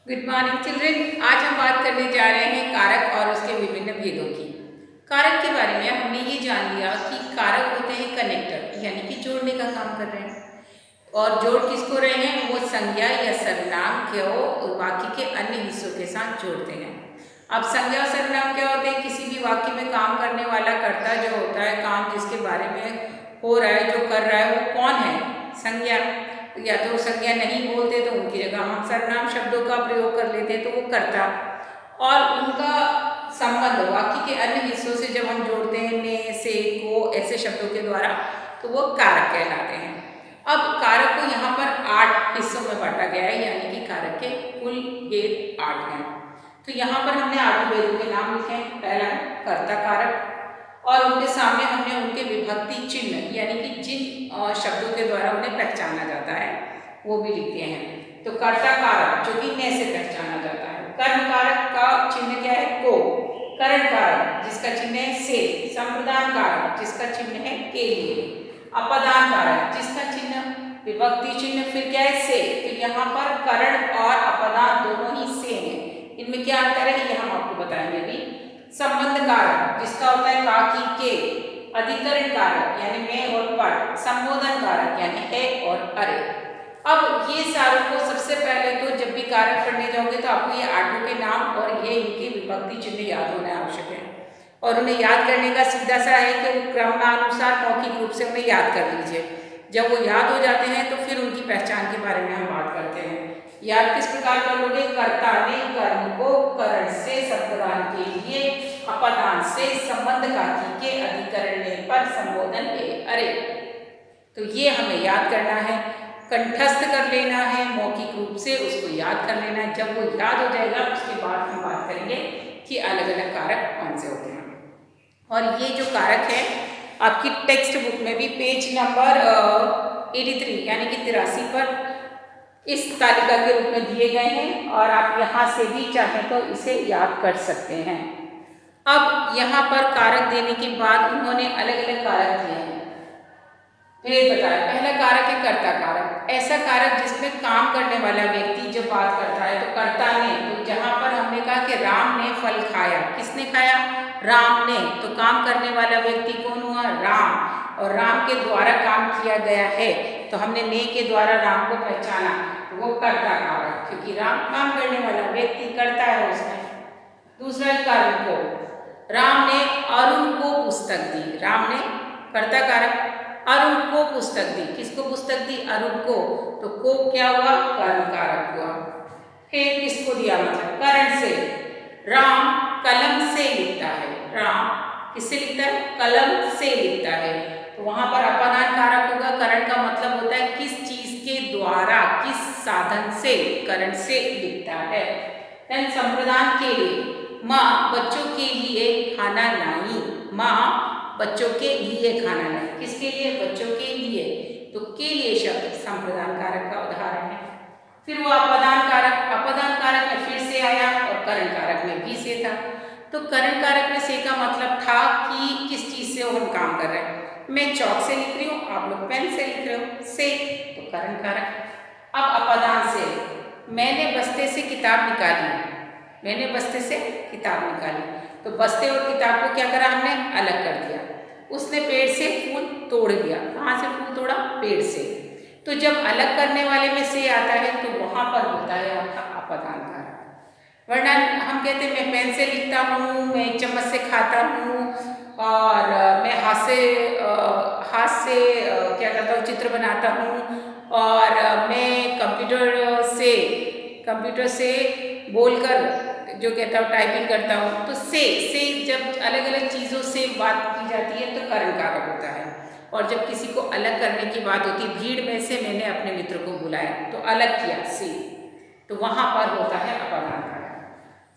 Good morning children. आज हम बात करने जा रहे हैं कारक और उसके विभिन्न भेदों की। कारक के बारे में हमने ये जान लिया कि कारक होते हैं कनेक्टर, यानी कि जोड़ने का काम कर रहे हैं। और जोड़ किसको रहे हैं? वो संज्ञा या सर्वनाम को वाक्य के अन्य हिस्सों के साथ जोड़ते हैं। अब संज्ञा और सर्वनाम क्या होते हैं? किसी भी वाक्य में काम करने वाला कर्ता जो होता है, काम जिसके बारे में हो रहा है, जो कर रहा है, वो कौन है? संज्ञा। या तो संज्ञा नहीं बोलते तो उनकी जगह हम सर्वनाम शब्दों का प्रयोग कर लेते तो वो कर्ता। और उनका संबंध वाक्य के अन्य हिस्सों से जब हम जोड़ते हैं ने, से, को ऐसे शब्दों के द्वारा, तो वो कारक कहलाते हैं। अब कारक को यहाँ पर 8 हिस्सों में बांटा गया है, यानी कि कारक के कुल भेद 8 हैं। तो यहाँ पर हमने 8 भेदों के नाम लिखे हैं। पहला है कर्ता कारक, और उनके सामने हमने उनके विभक्ति चिन्ह, यानी कि जिन शब्दों के द्वारा उन्हें पहचाना जाता है वो भी लिखते हैं। तो कर्ता कारक जो कि ने से पहचाना जाता है। कर्म कारक का चिन्ह क्या है? को। करण कारक जिसका चिन्ह है से। संप्रदान कारक जिसका चिन्ह है के लिए। अपदान कारक जिसका चिन्ह विभक्ति चिन्ह फिर क्या है? से। तो यहाँ पर करण और अपदान दोनों ही से हैं। इनमें क्या अंतर है ये हम आपको बताएंगे अभी। संबंध कारक जिसका होता है का, की, के। अधिकरण कारक यानी मैं और पर। संबोधन कारक यानी है और अरे। अब ये सारों को सबसे पहले तो जब भी कारक पढ़ने जाओगे तो आपको ये 8 के नाम और ये इनकी विभक्ति चिन्ह याद होना आवश्यक है। और उन्हें याद करने का सीधा सा है कि वो क्रमानुसार मौखिक रूप से उन्हें याद कर लीजिए। जब वो याद हो जाते हैं तो फिर उनकी पहचान के बारे में हम बात करते हैं। याद किस प्रकार कर लोगे? कर्ता ने कर्म को करण से संप्रदान के लिए, अपदान से संबंध का, के अधिकरण ने पर, संबोधन के अरे। तो ये हमें याद करना है, कंठस्थ कर लेना है, मौखिक रूप से उसको याद कर लेना है। जब वो याद हो जाएगा उसके बाद हम बात करेंगे कि अलग अलग कारक कौन से होते हैं। और ये जो कारक है आपकी टेक्स्ट बुक में भी पेज नंबर 83 यानी कि 83 पर इस तालिका के रूप में दिए गए हैं, और आप यहाँ से भी चाहें तो इसे याद कर सकते हैं। अब यहाँ पर कारक देने के बाद उन्होंने अलग अलग कारक दिए हैं। भेद बताया। पहला कारक है कर्ता कारक, ऐसा कारक जिसमें काम करने वाला व्यक्ति जब बात करता है तो कर्ता ने। तो जहाँ पर हमने कहा कि राम ने फल खाया, किसने खाया? राम ने। तो काम करने वाला व्यक्ति कौन हुआ? राम। और राम के द्वारा काम किया गया है, तो हमने ने के द्वारा राम को पहचाना, तो वो कर्ता कारक, क्योंकि राम काम करने वाला व्यक्ति करता है उसमें। दूसरा कर्म को, राम ने अरुण को पुस्तक दी। राम ने कर्ता कारक, अरुण को पुस्तक दी। किसको पुस्तक दी? अरुण को। तो को क्या हुआ? कर्म कारक हुआ। फिर किसको दिया? मतलब करण से। राम कलम से लिखता है। राम किससे लिखता है? कलम से लिखता है। तो वहां पर अपदान कारक होगा। करण का मतलब होता है किस चीज के द्वारा, किस साधन से, करण से लिखता है। देन संप्रदान के लिए, माँ बच्चों के लिए खाना लाई। माँ बच्चों के लिए खाना लाई। किसके लिए? बच्चों के लिए। तो के लिए शब्द संप्रदान कारक का उदाहरण है। फिर वो अपदान कारक, अपदान कारक में फिर से आया, और करण कारक में भी से था। तो करण कारक में से का मतलब था कि किस चीज से हम काम कर रहे हैं। मैं चौक से लिख रही हूँ, आप लोग पेन से लिख रहे हो, से, तो करण कारक। अब अपदान से, मैंने बस्ते से किताब निकाली। मैंने बस्ते से किताब निकाली, तो बस्ते और किताब को क्या करा हमने? अलग कर दिया। उसने पेड़ से फूल तोड़ दिया। कहाँ से फूल तोड़ा? पेड़ से। तो जब अलग करने वाले में से आता है तो वहां पर होता है आपका अपदान कारक। वरना हम कहते हैं मैं पेन से लिखता हूँ, मैं चम्मच से खाता हूँ, और मैं हाथ से क्या करता हूँ? चित्र बनाता हूँ, और मैं कंप्यूटर से बोलकर जो कहता हूँ टाइपिंग करता हूँ। तो से जब अलग अलग चीज़ों से बात की जाती है तो करण कारक होता है। और जब किसी को अलग करने की बात होती है, भीड़ में से मैंने अपने मित्र को बुलाया तो अलग किया, से, तो वहां पर होता है अपदान कारक।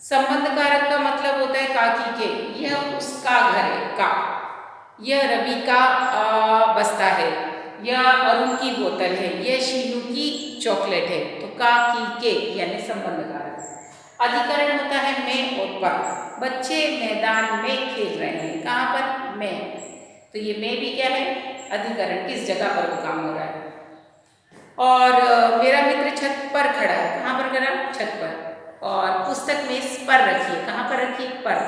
संबंध कारक का मतलब होता है काकी के, यह उसका घर है, का। यह रवि का बस्ता है, यह अरुण की बोतल है, यह शीनू की चॉकलेट है। तो का, की, के यानी संबंध कारक। अधिकरण होता है मैं और पर। बच्चे मैदान में खेल रहे हैं। कहाँ पर? में। तो ये में भी क्या है? अधिकरण, किस जगह पर वो काम हो रहा है। और मेरा मित्र छत पर खड़ा है। कहाँ पर खड़ा? छत पर। और पुस्तक में पर रखिए। कहाँ पर रखिए? पर।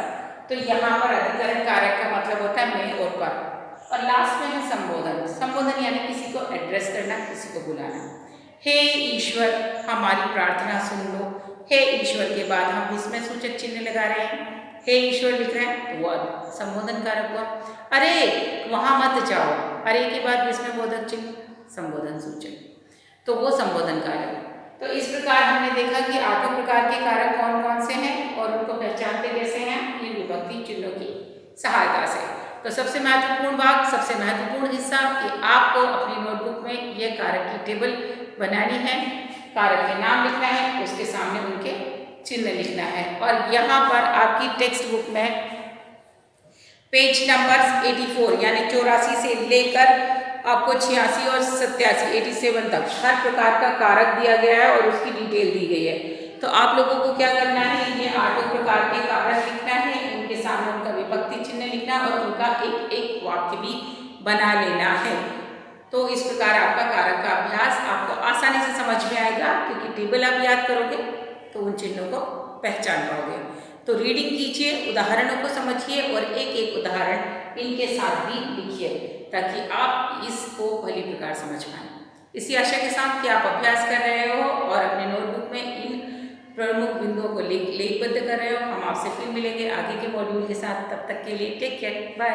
तो यहाँ पर अधिकरण कारक का मतलब होता है में और पर। और लास्ट में है संबोधन। संबोधन यानी किसी को एड्रेस करना, किसी को बुलाना। हे ईश्वर, हमारी प्रार्थना सुन लो। हे ईश्वर के बाद हम विस्मय सूचक चिन्ह लगा रहे हैं। हे ईश्वर लिख रहे हैं तो वो संबोधन कारक हुआ। अरे वहां मत जाओ, अरे के बाद विस्मय बोधक चिन्ह, संबोधन सूचक, तो वो संबोधन कारक। तो इस प्रकार हमने देखा कि 8 प्रकार के कारक कौन कौन से हैं और उनको पहचानते कैसे हैं, इन विभक्ति चिन्हों की सहायता से। तो सबसे महत्वपूर्ण भाग, सबसे महत्वपूर्ण हिस्सा कि आपको अपनी नोटबुक में यह कारक की टेबल बनानी है, कारक के नाम लिखना है, उसके सामने उनके चिन्ह लिखना है। और यहाँ पर आपकी टेक्स्ट बुक में पेज नंबर 84 यानी 84 से लेकर आपको 86 और 87 87 तक हर प्रकार का कारक दिया गया है और उसकी डिटेल दी गई है। तो आप लोगों को क्या करना है, ये 8 प्रकार के कारक लिखना है, उनके सामने उनका विभक्ति चिन्ह लिखना और उनका एक एक वाक्य भी बना लेना है। तो इस प्रकार आपका कारक का अभ्यास आपको आसानी से समझ में आएगा, क्योंकि टेबल आप याद करोगे तो उन चिन्हों को पहचान पाओगे। तो रीडिंग कीजिए, उदाहरणों को समझिए और एक एक उदाहरण इनके साथ भी लिखिए, ताकि आप इसको भली प्रकार समझ पाएं। इसी आशा के साथ कि आप अभ्यास कर रहे हो और अपने नोटबुक में इन प्रमुख बिंदुओं को लेखबद्ध कर रहे हो। हम आपसे फिर मिलेंगे आगे के मॉड्यूल के साथ। तब तक के लिए टेक केयर, बाय।